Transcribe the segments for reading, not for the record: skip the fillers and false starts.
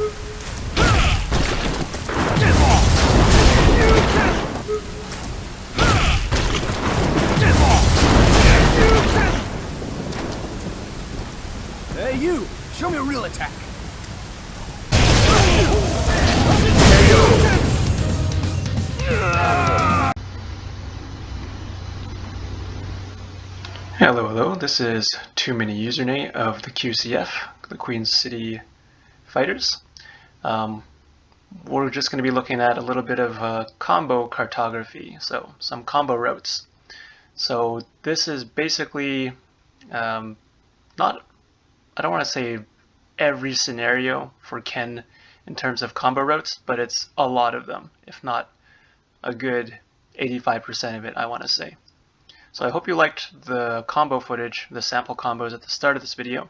Hey you! Show me a real attack! Hello, this is Too Many Username of the QCF, the Queen City Fighters. We're just going to be looking at a little bit of combo cartography, so some combo routes. So this is basically not, I don't want to say every scenario for Ken in terms of combo routes, but it's a lot of them, if not a good 85% of it, I want to say. So I hope you liked the combo footage, the sample combos at the start of this video.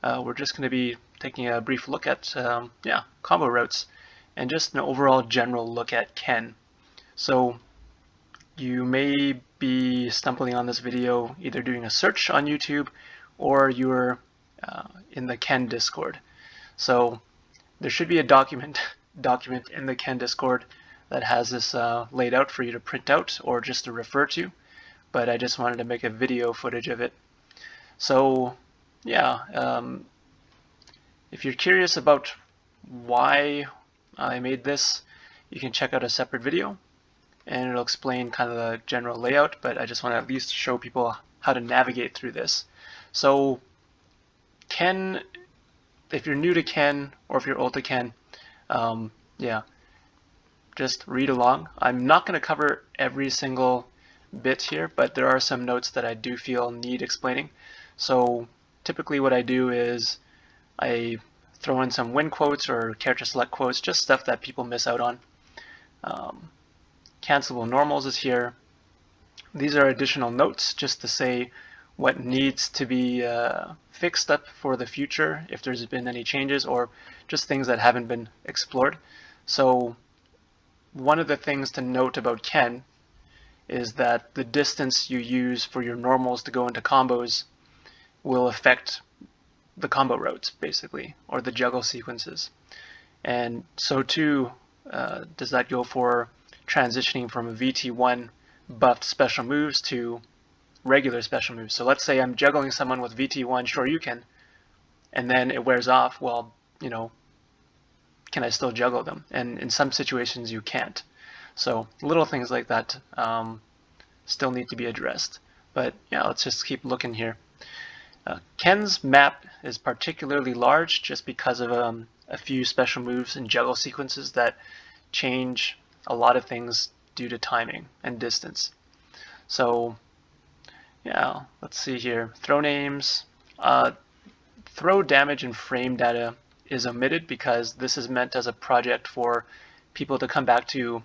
We're just going to be taking a brief look at combo routes and just an overall general look at Ken. So you may be stumbling on this video either doing a search on YouTube or you're in the Ken Discord. So there should be a document in the Ken Discord that has this laid out for you to print out or just to refer to. But I just wanted to make a video footage of it. So yeah, if you're curious about why I made this, you can check out a separate video and it'll explain kind of the general layout, but I just want to at least show people how to navigate through this. So Ken, if you're new to Ken or if you're old to Ken, just read along. I'm not going to cover every single bit here, but there are some notes that I do feel need explaining. So typically what I do is I throw in some win quotes or character select quotes, just stuff that people miss out on. Cancelable normals is here. These are additional notes just to say what needs to be fixed up for the future if there's been any changes or just things that haven't been explored. So one of the things to note about Ken is that the distance you use for your normals to go into combos will affect the combo routes, basically, or the juggle sequences. And so too does that go for transitioning from a VT1 buffed special moves to regular special moves. So let's say I'm juggling someone with VT1 Shoryuken, and then it wears off. Well, can I still juggle them? And in some situations you can't. So little things like that still need to be addressed. But yeah, let's just keep looking here. Ken's map is particularly large just because of a few special moves and juggle sequences that change a lot of things due to timing and distance. So yeah, let's see here. Throw names. Throw damage and frame data is omitted because this is meant as a project for people to come back to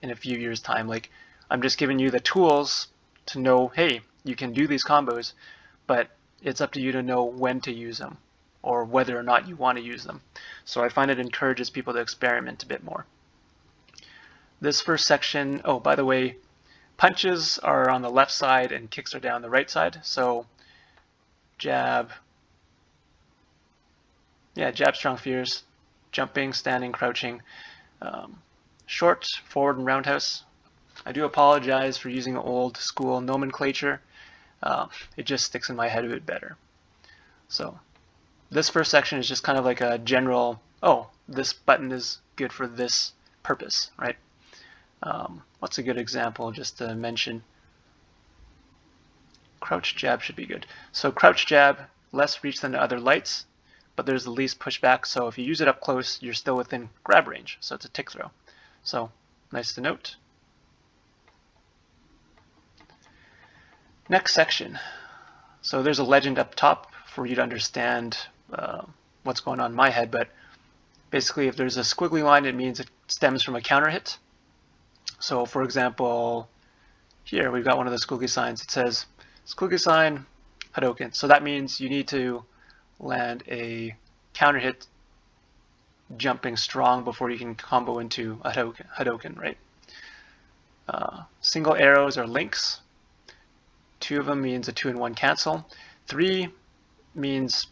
in a few years' time. Like, I'm just giving you the tools to know, hey, you can do these combos, but it's up to you to know when to use them or whether or not you want to use them. So I find it encourages people to experiment a bit more. This first section, oh, by the way, punches are on the left side and kicks are down the right side. So jab, jab, strong, fierce, jumping, standing, crouching, short, forward, and roundhouse. I do apologize for using old school nomenclature. It just sticks in my head a bit better. So this first section is just kind of like a general, oh, this button is good for this purpose, right? What's a good example just to mention? Crouch jab should be good. So crouch jab, less reach than the other lights, but there's the least pushback. So if you use it up close, you're still within grab range. So it's a tick throw. So nice to note. Next section. So there's a legend up top for you to understand what's going on in my head, but basically if there's a squiggly line, it means it stems from a counter hit. So for example, here we've got one of the squiggly signs. It says squiggly sign, Hadoken. So that means you need to land a counter hit jumping strong before you can combo into a Hadoken, right? Single arrows are links. 2 of them means a 2-in-1 cancel. 3 means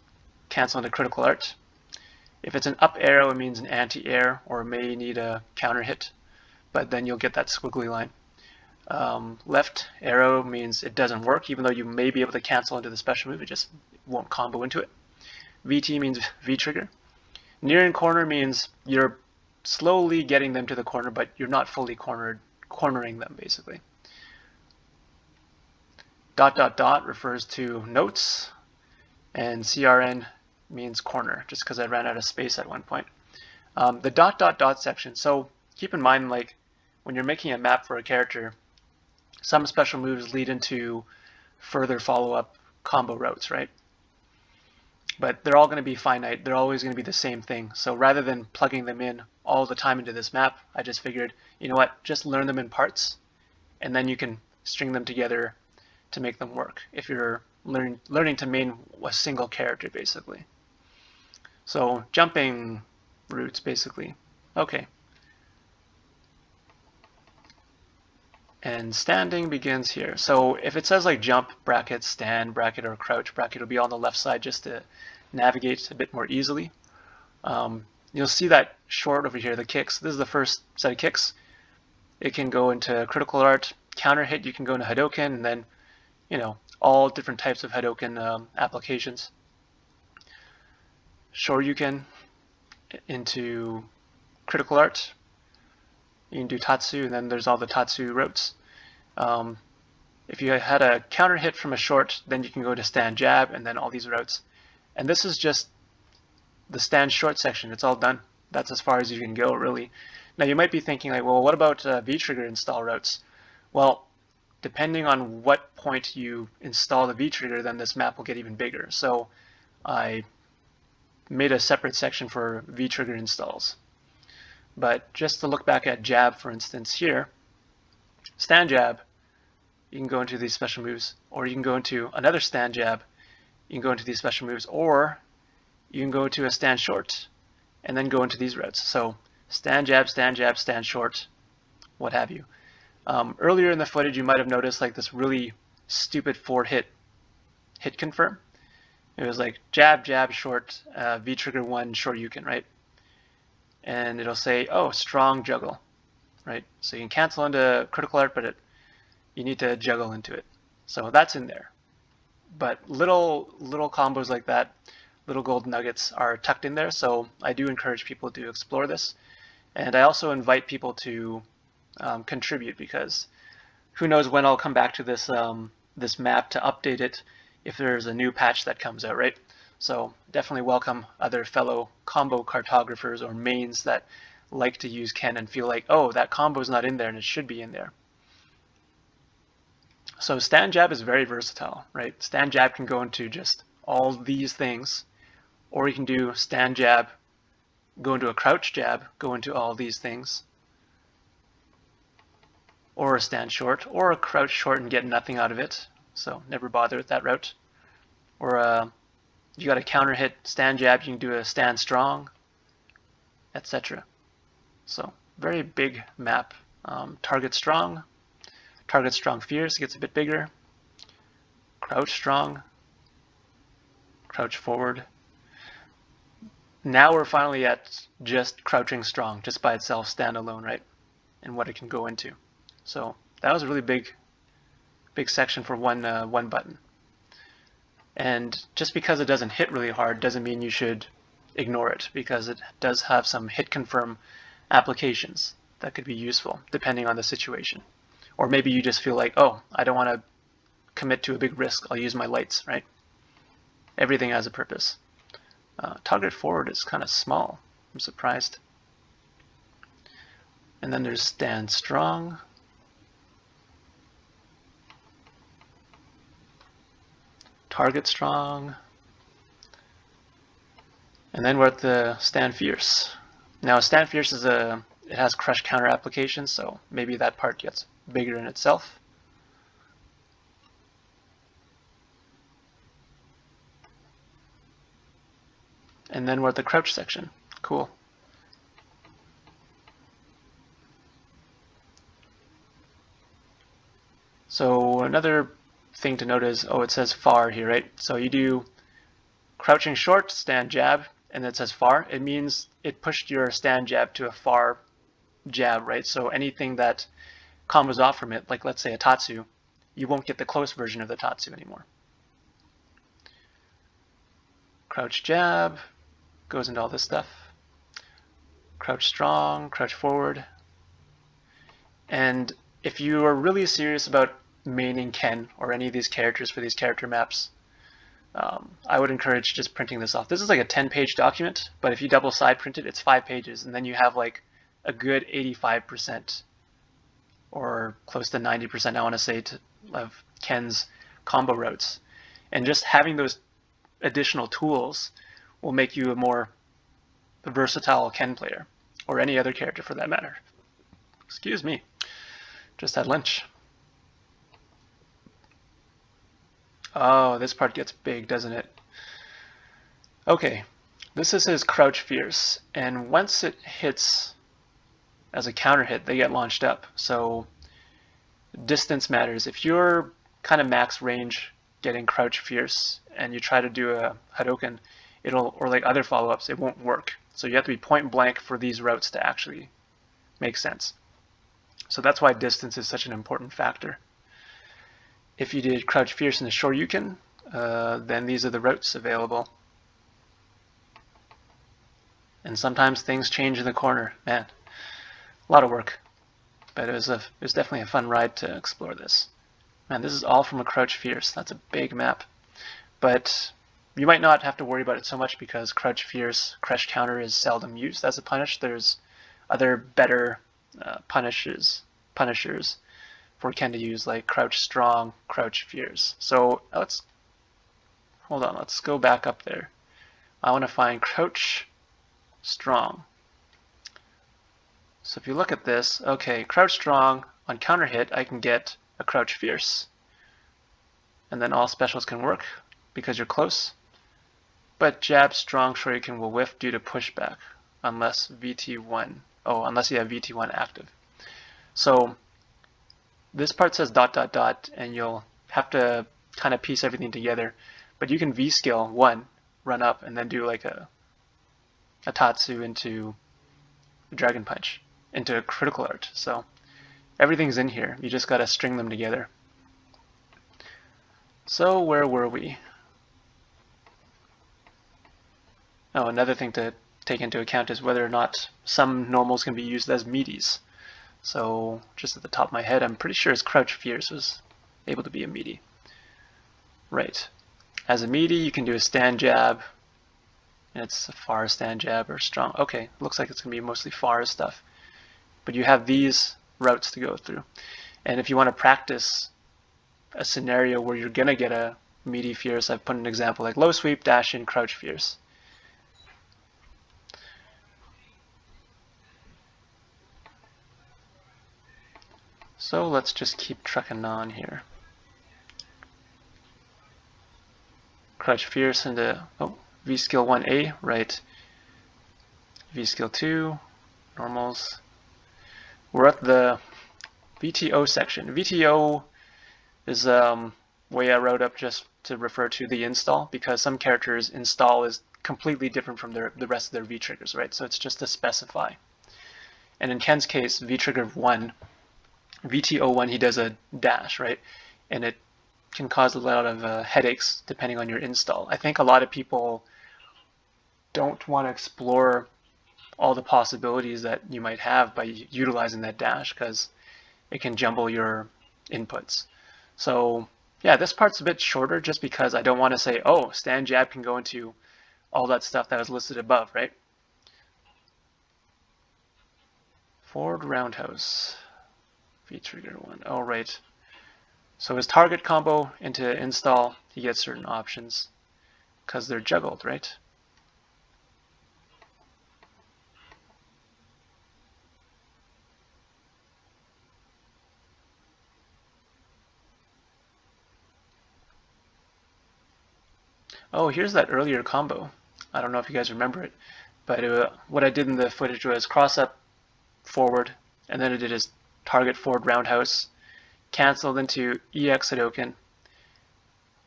cancel into critical art. If it's an up arrow, it means an anti-air or may need a counter hit, but then you'll get that squiggly line. Left arrow means it doesn't work, even though you may be able to cancel into the special move, it just won't combo into it. VT means V-trigger. Near and corner means you're slowly getting them to the corner, but you're not fully cornering them, basically. Dot dot dot refers to notes, and CRN means corner, just because I ran out of space at one point. The dot dot dot section, so keep in mind, like when you're making a map for a character, some special moves lead into further follow-up combo routes, right? But they're all going to be finite. They're always going to be the same thing. So rather than plugging them in all the time into this map, I just figured, you know what, just learn them in parts, and then you can string them together to make them work if you're learning to main a single character, basically. So jumping routes, basically. Okay. And standing begins here. So if it says like jump, bracket, stand, bracket, or crouch, bracket will be on the left side just to navigate a bit more easily. You'll see that short over here, the kicks. This is the first set of kicks. It can go into critical art, counter hit, you can go into Hadoken, and then, you know, all different types of Hadoken applications. Shoryuken into critical art. You can do Tatsu, and then there's all the Tatsu routes. If you had a counter hit from a short, then you can go to stand jab, and then all these routes. And this is just the stand short section. It's all done. That's as far as you can go, really. Now you might be thinking, like, well, what about V-trigger install routes? Well, depending on what point you install the V-trigger, then this map will get even bigger. So I made a separate section for V-trigger installs. But just to look back at jab, for instance, here, stand jab, you can go into these special moves, or you can go into another stand jab, you can go into these special moves, or you can go to a stand short and then go into these routes. So stand jab, stand short, what have you. Earlier in the footage, you might have noticed like this really stupid forward hit confirm. It was like jab, jab, short, V-trigger 1, Shoryuken, right? And it'll say, oh, strong juggle, right? So you can cancel into critical art, but you need to juggle into it. So that's in there. But little combos like that, little gold nuggets are tucked in there. So I do encourage people to explore this. And I also invite people to contribute, because who knows when I'll come back to this, this map to update it if there's a new patch that comes out, right? So definitely welcome other fellow combo cartographers or mains that like to use Ken and feel like, oh, that combo is not in there and it should be in there. So stand jab is very versatile, right? Stand jab can go into just all these things, or you can do stand jab, go into a crouch jab, go into all these things, or a stand short, or a crouch short and get nothing out of it. So never bother with that route. Or you got a counter hit stand jab, you can do a stand strong, etc. So very big map. Target strong fierce, gets a bit bigger. Crouch strong, crouch forward. Now we're finally at just crouching strong, just by itself, standalone, right? And what it can go into. So that was a really big section for one button. And just because it doesn't hit really hard doesn't mean you should ignore it, because it does have some hit confirm applications that could be useful depending on the situation. Or maybe you just feel like, oh, I don't want to commit to a big risk, I'll use my lights, right? Everything has a purpose. Target forward is kind of small, I'm surprised. And then there's stand strong. Target strong. And then we're at the stand fierce. Now stand fierce is it has crush counter applications, so maybe that part gets bigger in itself. And then we're at the crouch section. Cool. So another thing to note is, oh, it says far here, right? So you do crouching short, stand jab, and it says far, it means it pushed your stand jab to a far jab, right? So anything that combos off from it, like let's say a tatsu, you won't get the close version of the tatsu anymore. Crouch jab goes into all this stuff. Crouch strong, crouch forward. And if you are really serious about maining Ken or any of these characters for these character maps, I would encourage just printing this off. This is like a 10-page document, but if you double side print it, it's 5 pages, and then you have like a good 85% or close to 90%, I want to say, of Ken's combo routes. And just having those additional tools will make you a more versatile Ken player, or any other character for that matter. Excuse me, just had lunch. Oh, this part gets big, doesn't it? Okay, this is his crouch fierce, and once it hits as a counter hit, they get launched up. So distance matters. If you're kind of max range getting crouch fierce and you try to do a Hadoken, or like other follow-ups, it won't work. So you have to be point blank for these routes to actually make sense. So that's why distance is such an important factor. If you did crouch fierce in the Shoryuken, then these are the routes available. And sometimes things change in the corner. Man, a lot of work. But it was definitely a fun ride to explore this. Man, this is all from a crouch fierce. That's a big map. But you might not have to worry about it so much because crouch fierce, crush counter is seldom used as a punish. There's other better punishers for Ken to use, like crouch strong, crouch fierce. So let's go back up there. I want to find crouch strong. So if you look at this, okay, crouch strong, on counter hit I can get a crouch fierce. And then all specials can work because you're close. But jab strong Shoryuken will whiff due to pushback unless VT1. Oh, unless you have VT1 active. So this part says ... and you'll have to kind of piece everything together. But you can V-skill 1, run up, and then do like a Tatsu into Dragon Punch, into a critical art. So everything's in here. You just got to string them together. So where were we? Oh, another thing to take into account is whether or not some normals can be used as meaties. So just at the top of my head, I'm pretty sure his crouch fierce was able to be a meaty. Right. As a meaty, you can do a stand jab. And it's a far stand jab or strong. Okay, looks like it's going to be mostly far stuff. But you have these routes to go through. And if you want to practice a scenario where you're going to get a meaty fierce, I've put an example like low sweep, dash in, crouch fierce. So let's just keep trucking on here. Crouch fierce into V-skill 1A, right. V-skill 2, normals. We're at the VTO section. VTO is way I wrote up just to refer to the install, because some characters' install is completely different from the rest of their V-triggers, right? So it's just to specify. And in Ken's case, V-trigger 1, VTO1, he does a dash, right? And it can cause a lot of headaches depending on your install. I think a lot of people don't want to explore all the possibilities that you might have by utilizing that dash because it can jumble your inputs. So yeah, this part's a bit shorter just because I don't want to say, oh, stand jab can go into all that stuff that was listed above, right? Forward roundhouse. V-trigger 1. Oh, right. So his target combo into install, he gets certain options because they're juggled, right? Oh, here's that earlier combo. I don't know if you guys remember it, but what I did in the footage was cross up forward, and then I did his target forward roundhouse, canceled into EX Hadoken,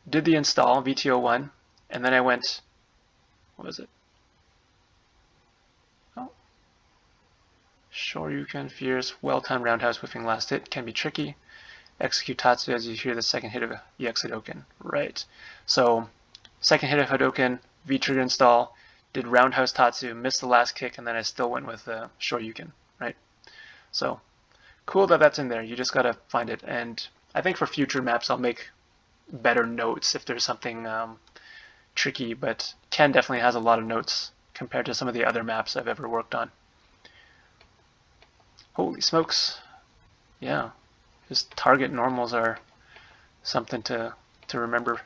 did the install, VTO1, and then I went, what was it? Shoryuken, Fierce, well-timed roundhouse whiffing last hit can be tricky. Execute Tatsu as you hear the second hit of EX Hadoken. Right. So, second hit of Hadoken, V-trigger install, did roundhouse Tatsu, missed the last kick, and then I still went with Shoryuken. Right. So, cool that that's in there. You just gotta find it. And I think for future maps I'll make better notes if there's something tricky, but Ken definitely has a lot of notes compared to some of the other maps I've ever worked on. Holy smokes. Yeah. Just target normals are something to remember.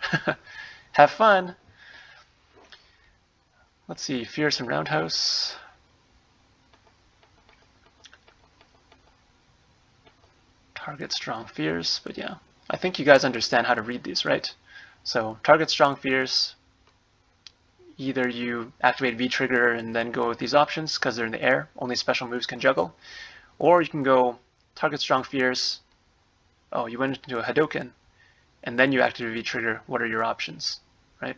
Have fun. Let's see, Fierce and Roundhouse. Target Strong Fierce, but yeah. I think you guys understand how to read these, right? So target Strong Fierce. Either you activate V-trigger and then go with these options because they're in the air, only special moves can juggle. Or you can go target Strong Fierce. Oh, you went into a Hadoken, and then you activate V-trigger. What are your options, right?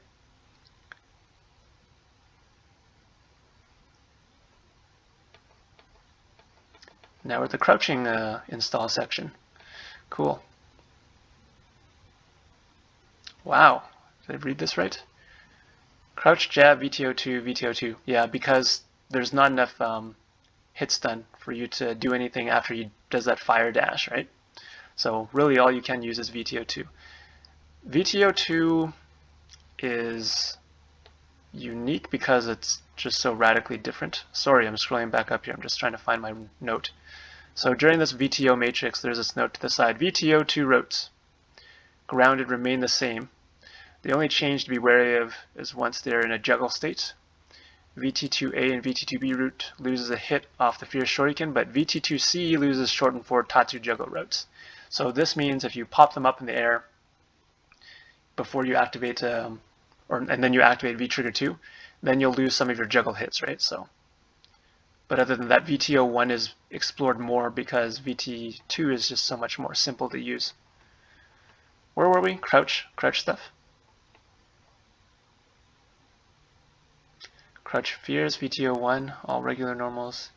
Now we're at the crouching install section. Cool. Wow, did I read this right? Crouch, jab, VTO2, VTO2. Yeah, because there's not enough hit stun for you to do anything after he does that fire dash, right? So really all you can use is VTO2. VTO2 is unique because it's just so radically different. Sorry, I'm scrolling back up here. I'm just trying to find my note. So during this VTO matrix, there's this note to the side. VTO2 routes. Grounded remain the same. The only change to be wary of is once they're in a juggle state. VT2A and VT2B route loses a hit off the Fierce Shoryuken, but VT2C loses short and forward Tatsu juggle routes. So this means if you pop them up in the air before you activate, and then you activate V-trigger 2, then you'll lose some of your juggle hits, right? So, but other than that, VTO1 is explored more because VT2 is just so much more simple to use. Where were we? Crouch stuff. Crouch Fears, VTO1, all regular normals.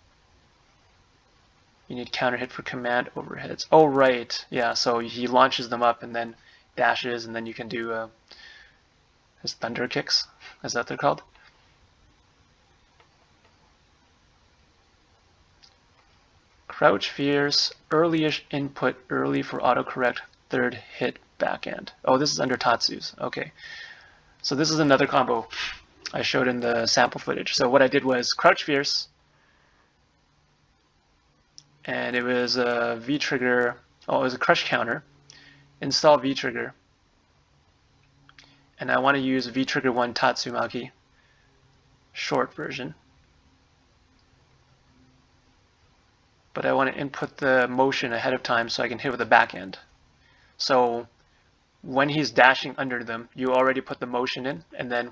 You need counter hit for command overheads. Oh, right. Yeah, so he launches them up and then dashes, and then you can do his thunder kicks. Is that what they're called? Crouch Fears, early-ish input, early for autocorrect, third hit backhand. Oh, this is under Tatsu's. Okay. So this is another combo I showed in the sample footage. So what I did was Crouch Fierce, and it was a V-trigger, oh, it was a crush counter, install V-trigger, and I want to use V-trigger 1 Tatsumaki, short version. But I want to input the motion ahead of time so I can hit with the backhand. So when he's dashing under them, you already put the motion in, and then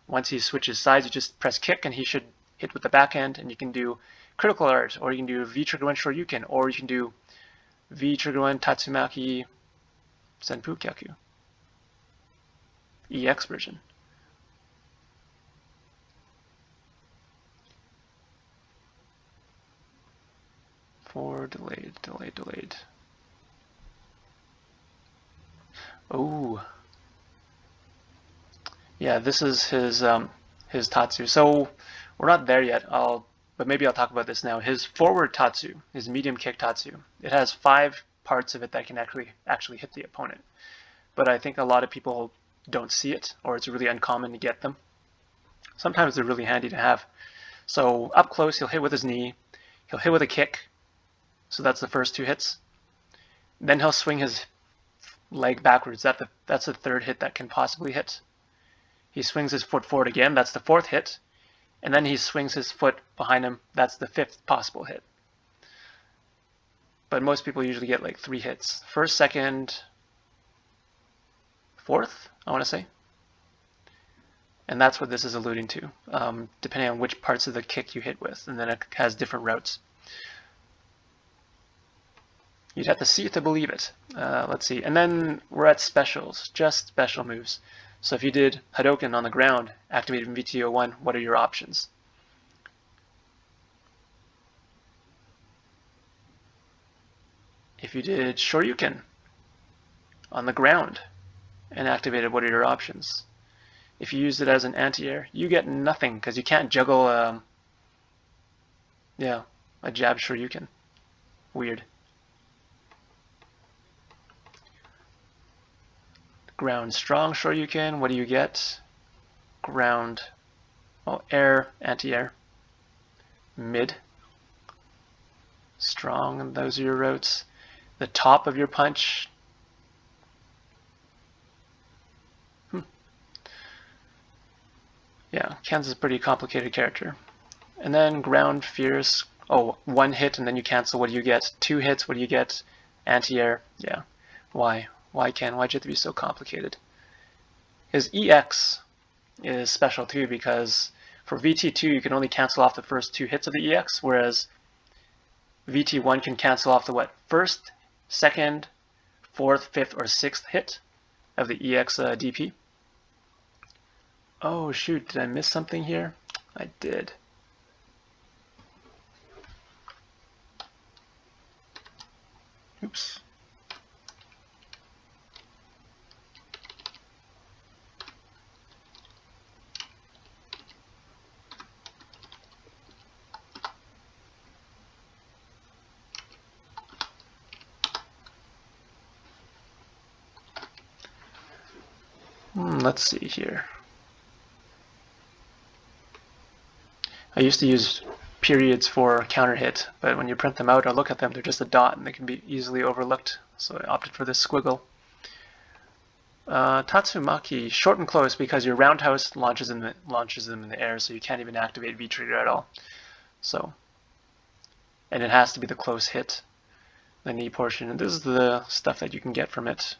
once he switches sides, you just press kick and he should hit with the backhand, and you can do critical art, or you can do V-trigger 1 Shoryuken, or you can do V-trigger 1 Tatsumaki Senpu Kyaku. EX version. For delayed. Oh. Yeah, this is his Tatsu. So we're not there yet. But maybe I'll talk about this now. His forward Tatsu, his medium kick Tatsu, it has 5 parts of it that can actually hit the opponent. But I think a lot of people don't see it, or it's really uncommon to get them. Sometimes they're really handy to have. So up close, he'll hit with his knee. He'll hit with a kick. So that's the first 2 hits. Then he'll swing his leg backwards. That's the 3rd hit that can possibly hit. He swings his foot forward again. That's the 4th hit. And then he swings his foot behind him. That's the 5th possible hit. But most people usually get like 3 hits. 1st, 2nd, 4th, I want to say. And that's what this is alluding to, depending on which parts of the kick you hit with. And then it has different routes. You'd have to see it to believe it. Let's see. And then we're at specials, just special moves. So if you did Hadoken on the ground, activated in VTO1, what are your options? If you did Shoryuken on the ground and activated, what are your options? If you used it as an anti-air, you get nothing because you can't juggle a jab Shoryuken. Weird. Ground strong Shoryuken, what do you get? Ground, well, air, anti-air. Mid, strong, and those are your routes. The top of your punch, yeah, Ken's a pretty complicated character. And then ground, fierce, oh, 1 hit and then you cancel, what do you get? 2 hits, what do you get? Anti-air, yeah. Why? Why Ken? Why'd you have to be so complicated? His EX is special too because for VT2 you can only cancel off the first 2 hits of the EX, whereas VT1 can cancel off the what? First, second, fourth, fifth, or sixth hit of the EX DP. Oh shoot, did I miss something here? I did. Oops. Let's see here. I used to use periods for counter hit, but when you print them out or look at them, they're just a dot and they can be easily overlooked. So I opted for this squiggle. Tatsumaki, short and close because your roundhouse launches them in the air, so you can't even activate V-trigger at all. So, and it has to be the close hit, the knee portion, and this is the stuff that you can get from it.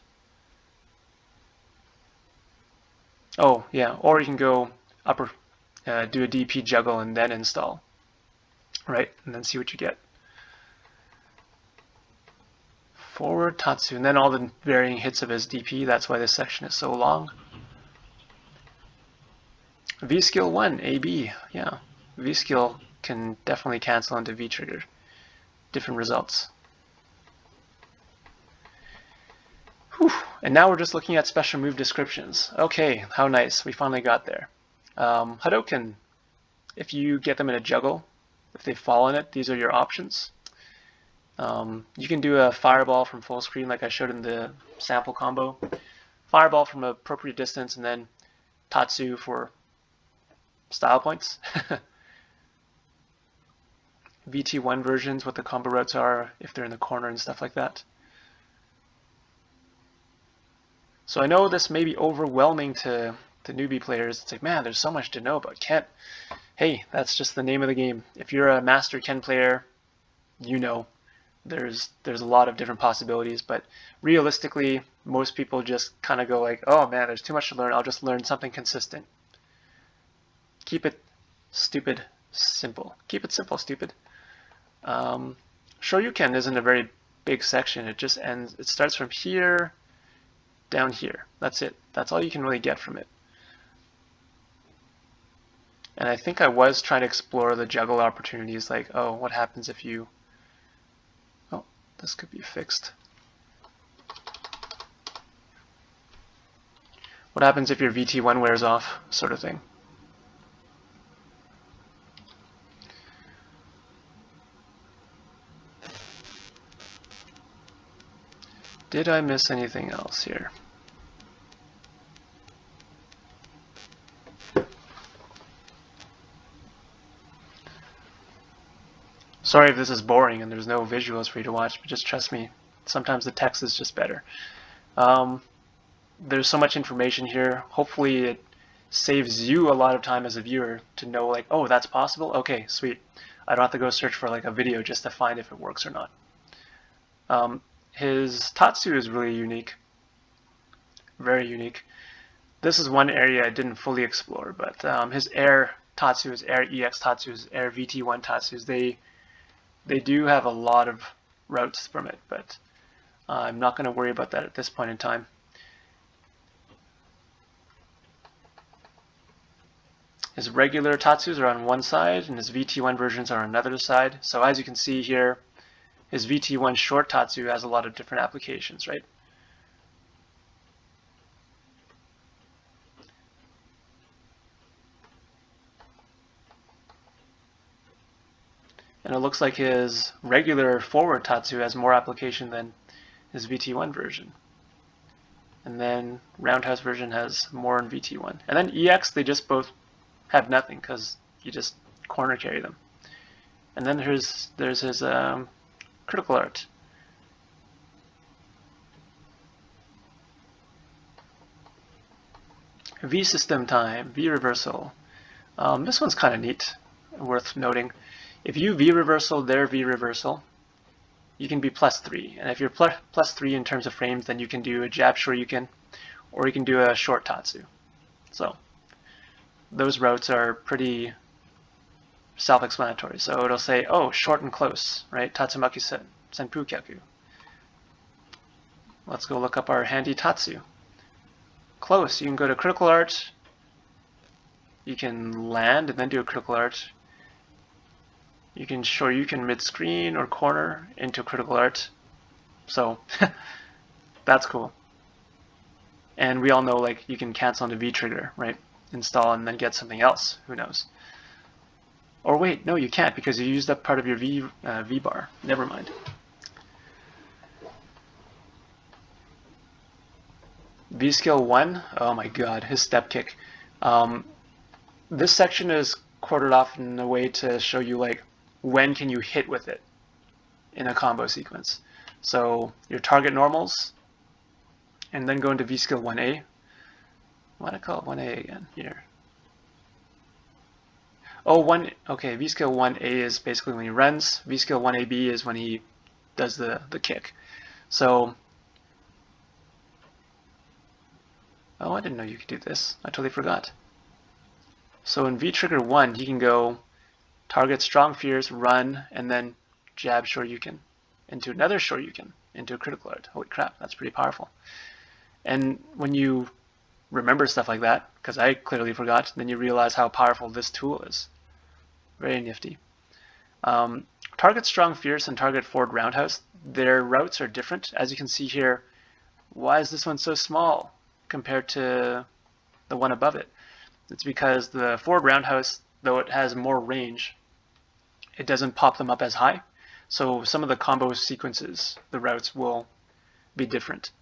Oh yeah, or you can go upper, do a DP juggle and then install, right, and then see what you get. Forward Tatsu, and then all the varying hits of his DP. That's why this section is so long. V skill 1, AB, yeah. V skill can definitely cancel into V trigger. Different results. Whew. And now we're just looking at special move descriptions. Okay, how nice, we finally got there. Hadoken, if you get them in a juggle, if they fall in it, these are your options. You can do a fireball from full screen like I showed in the sample combo. Fireball from an appropriate distance and then Tatsu for style points. VT1 versions, what the combo routes are, if they're in the corner and stuff like that. So I know this may be overwhelming to newbie players. It's like, man, there's so much to know about Ken. Hey, that's just the name of the game. If you're a master Ken player, you know there's a lot of different possibilities, but realistically, most people just kind of go like, oh man, there's too much to learn. I'll just learn something consistent. Keep it stupid simple. Keep it simple, stupid. Shoryuken isn't a very big section. It just ends. It starts from here down here. That's it. That's all you can really get from it. And I think I was trying to explore the juggle opportunities, like, oh, what happens if you... Oh, this could be fixed. What happens if your VT1 wears off, sort of thing. Did I miss anything else here? Sorry if this is boring and there's no visuals for you to watch, but just trust me, sometimes the text is just better. There's so much information here. Hopefully it saves you a lot of time as a viewer to know, like, oh, that's possible? Okay, sweet. I don't have to go search for like a video just to find if it works or not. His Tatsu is really unique. Very unique. This is one area I didn't fully explore, but his Air Tatsu, his Air EX Tatsu, his Air VT1 Tatsus, they do have a lot of routes from it, but I'm not going to worry about that at this point in time. His regular Tatsus are on one side, and his VT1 versions are on another side. So as you can see here, his VT1 short Tatsu has a lot of different applications, right? And it looks like his regular forward Tatsu has more application than his VT1 version. And then roundhouse version has more in VT1. And then EX, they just both have nothing because you just corner carry them. And then there's his critical art. V system time, V reversal. This one's kind of neat, worth noting. If you V reversal, their V reversal, you can be +3. And if you're +3 in terms of frames, then you can do a jab shoryuken, or you can do a short Tatsu. So those routes are pretty self-explanatory. So it'll say, oh, short and close, right? Tatsumaki senpu kyaku. Let's go look up our handy Tatsu. Close, you can go to critical art. You can land and then do a critical art. You can shoryuken mid-screen or corner into critical art. So that's cool. And we all know, like, you can cancel into V trigger, right? Install and then get something else. Who knows? Or wait, no, you can't because you used up part of your V bar. Never mind. V skill 1. Oh my god, his step kick. This section is quartered off in a way to show you, like, when can you hit with it in a combo sequence. So your target normals, and then go into V skill 1A. Why did I call it 1A again here? Oh, okay, V skill 1A is basically when he runs. V skill 1AB is when he does the kick. So, oh, I didn't know you could do this. I totally forgot. So in V trigger 1, he can go target strong fierce, run, and then jab shoryuken into another shoryuken into a critical art. Holy crap, that's pretty powerful. And when you remember stuff like that, because I clearly forgot, then you realize how powerful this tool is. Very nifty. Target strong fierce and target forward roundhouse, their routes are different. As you can see here, why is this one so small compared to the one above it? It's because the forward roundhouse, though it has more range, it doesn't pop them up as high. So some of the combo sequences, the routes will be different.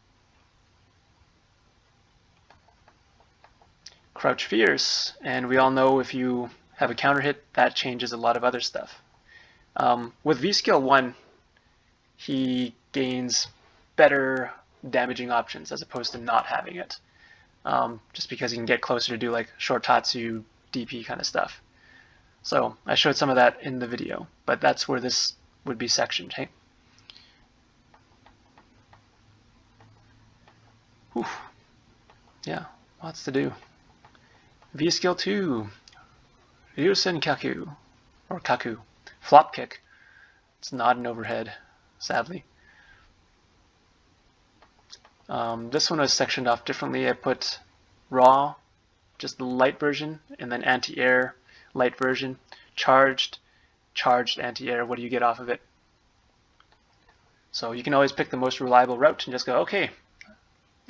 Crouch fierce, and we all know if you have a counter hit, that changes a lot of other stuff. With V skill 1, he gains better damaging options as opposed to not having it. Just because he can get closer to do like short Tatsu, DP kind of stuff. So I showed some of that in the video, but that's where this would be sectioned, hey? Whew. Yeah, lots to do. V skill 2, Ryusen Kaku, or Kaku, flop kick. It's not an overhead, sadly. This one was sectioned off differently. I put raw, just the light version, and then anti-air, light version, charged anti-air. What do you get off of it? So you can always pick the most reliable route and just go, okay,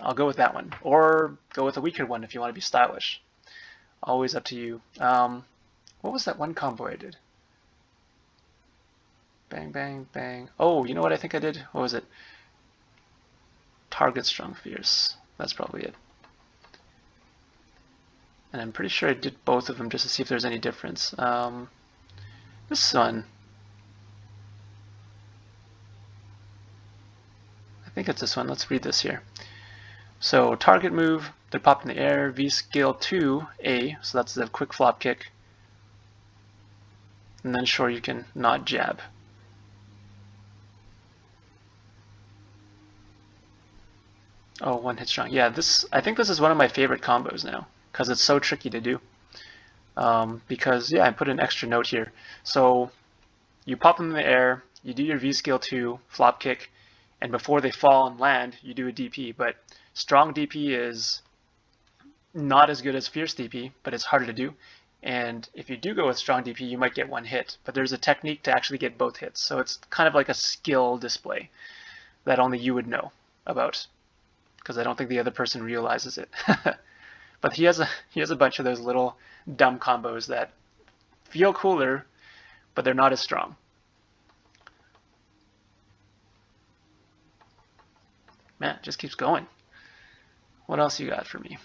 I'll go with that one. Or go with a weaker one if you want to be stylish. Always up to you. What was that one combo I did? Bang, bang, bang. Oh, you know what I think I did? What was it? Target strong fierce. That's probably it. And I'm pretty sure I did both of them just to see if there's any difference. This one. I think it's this one. Let's read this here. So target move, they pop in the air, V skill 2A, so that's the quick flop kick. And then sure you can not jab. Oh, one hit strong. Yeah, I think this is one of my favorite combos now because it's so tricky to do. Because yeah, I put an extra note here. So you pop them in the air, you do your V skill 2 flop kick, and before they fall and land, you do a DP. But strong DP is not as good as fierce DP, but it's harder to do. And if you do go with strong DP, you might get one hit, but there's a technique to actually get both hits. So it's kind of like a skill display that only you would know about, because I don't think the other person realizes it. But he has a bunch of those little dumb combos that feel cooler, but they're not as strong. Man, it just keeps going. What else you got for me?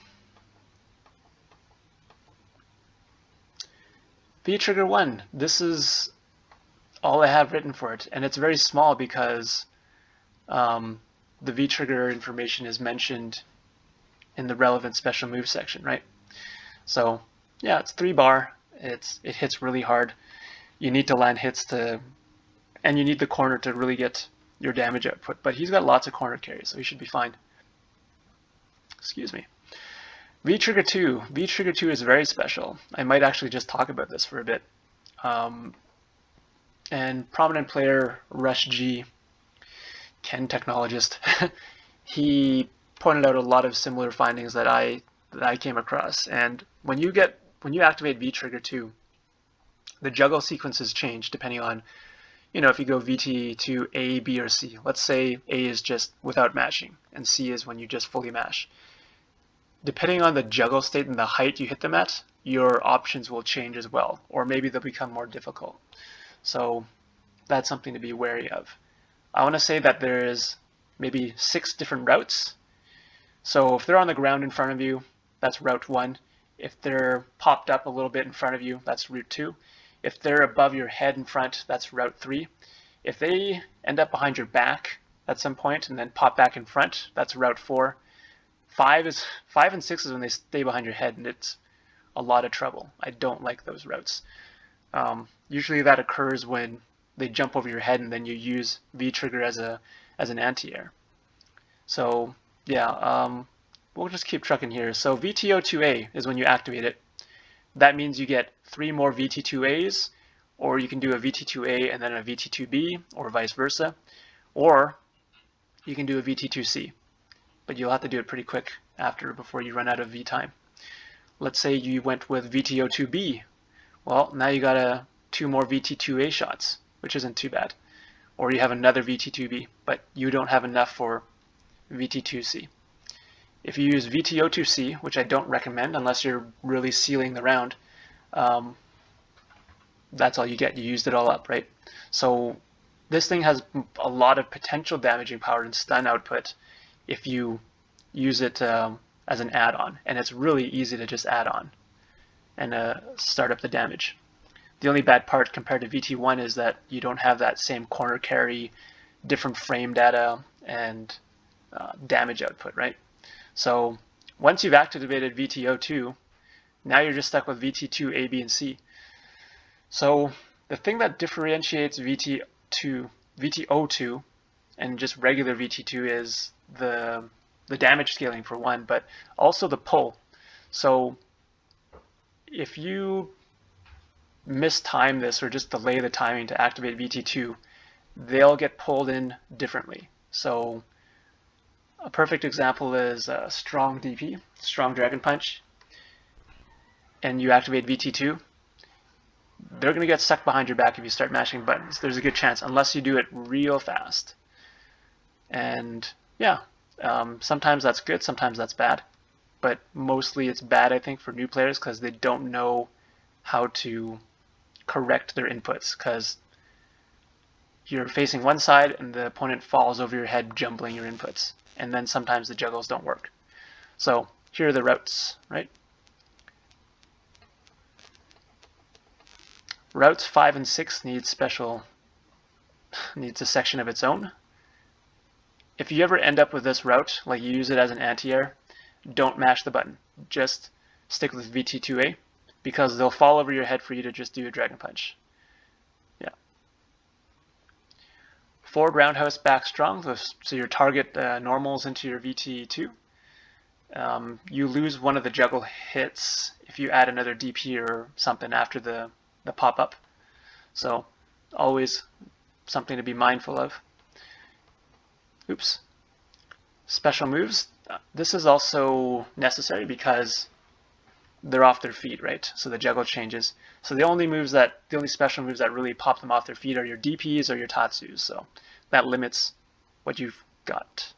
V trigger 1. This is all I have written for it, and it's very small because the V trigger information is mentioned in the relevant special move section, right? So yeah, it's 3 bar. It hits really hard. You need to land hits and you need the corner to really get your damage output. But he's got lots of corner carries, so he should be fine. Excuse me. V trigger 2. V trigger 2 is very special. I might actually just talk about this for a bit. And prominent player Rush G, Ken Technologist, he pointed out a lot of similar findings that I came across. And when you activate V trigger 2, the juggle sequences change depending on, if you go VT to A, B, or C. Let's say A is just without mashing, and C is when you just fully mash. Depending on the juggle state and the height you hit them at, your options will change as well, or maybe they'll become more difficult. So that's something to be wary of. I want to say that there's maybe 6 different routes. So if they're on the ground in front of you, that's route 1. If they're popped up a little bit in front of you, that's route 2. If they're above your head in front, that's route 3. If they end up behind your back at some point and then pop back in front, that's route 4. 5 and 6 is when they stay behind your head, and it's a lot of trouble. I don't like those routes. Usually that occurs when they jump over your head and then you use V trigger as an anti-air. So yeah, we'll just keep trucking here. So VTO2A is when you activate it. That means you get 3 more VT2As, or you can do a VT2A and then a VT2B, or vice versa, or you can do a VT2C, but you'll have to do it pretty quick before you run out of V time. Let's say you went with VTO2B. Well, now you got 2 more VT2A shots, which isn't too bad. Or you have another VT2B, but you don't have enough for VT2C. If you use VTO2C, which I don't recommend unless you're really sealing the round, that's all you get. You used it all up, right? So this thing has a lot of potential damaging power and stun output if you use it as an add-on, and it's really easy to just add on and start up the damage. The only bad part compared to VT1 is that you don't have that same corner carry, different frame data, and damage output, right? So once you've activated VTO2, now you're just stuck with VT2, A, B, and C. So the thing that differentiates VTO2 and just regular VT2 is the damage scaling for one, but also the pull. So if you mistime this or just delay the timing to activate VT2, they'll get pulled in differently. So a perfect example is strong DP, strong dragon punch, and you activate VT2. They're going to get stuck behind your back if you start mashing buttons. There's a good chance, unless you do it real fast. And yeah, sometimes that's good, sometimes that's bad. But mostly it's bad, I think, for new players because they don't know how to correct their inputs, because you're facing one side and the opponent falls over your head jumbling your inputs. And then sometimes the juggles don't work. So here are the routes, right? Routes 5 and 6 needs a section of its own. If you ever end up with this route, like you use it as an anti-air, don't mash the button. Just stick with VT2A, because they'll fall over your head for you to just do a dragon punch. Yeah. Forward roundhouse back strong, so your target normals into your VT2. You lose one of the juggle hits if you add another DP or something after the pop-up. So always something to be mindful of. Oops. Special moves. This is also necessary because they're off their feet, right? So the juggle changes. So the only special moves that really pop them off their feet are your DPs or your Tatsus. So that limits what you've got.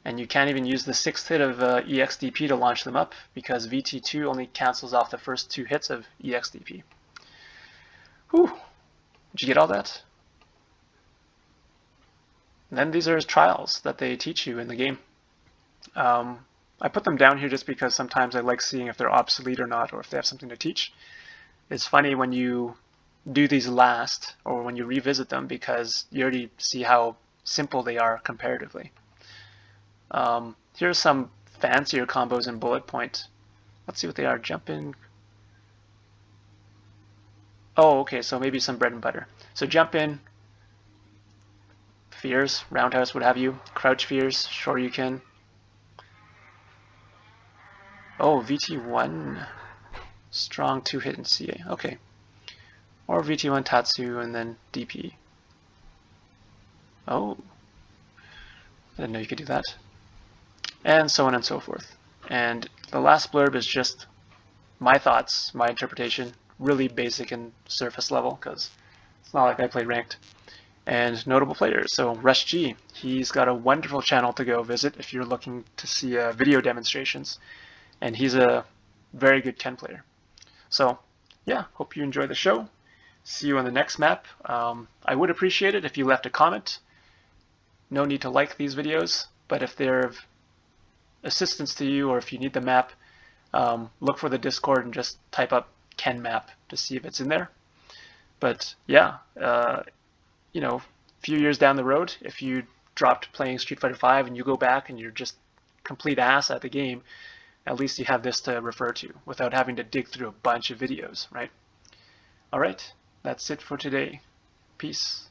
And you can't even use the 6th hit of EXDP to launch them up because VT2 only cancels off the first 2 hits of EXDP. Whew. Did you get all that? And then these are trials that they teach you in the game. I put them down here just because sometimes I like seeing if they're obsolete or not, or if they have something to teach. It's funny when you do these last, or when you revisit them, because you already see how simple they are comparatively. Here's some fancier combos in bullet point. Let's see what they are. Jump in. Oh, okay, so maybe some bread and butter. So jump in, fears, roundhouse, what have you, crouch fears, shoryuken. Oh, VT1, strong 2-hit and CA. Okay. Or VT1 Tatsu and then DP. Oh. I didn't know you could do that. And so on and so forth. And the last blurb is just my thoughts, my interpretation, really basic and surface level, because it's not like I play ranked. And notable players. So Rush G, he's got a wonderful channel to go visit if you're looking to see video demonstrations. And he's a very good Ken player. So yeah, hope you enjoy the show. See you on the next map. I would appreciate it if you left a comment. No need to like these videos, but if they're of assistance to you or if you need the map, look for the Discord and just type up Ken map to see if it's in there. But yeah, you know, a few years down the road, if you dropped playing Street Fighter V and you go back and you're just complete ass at the game, at least you have this to refer to without having to dig through a bunch of videos, right? All right, that's it for today. Peace.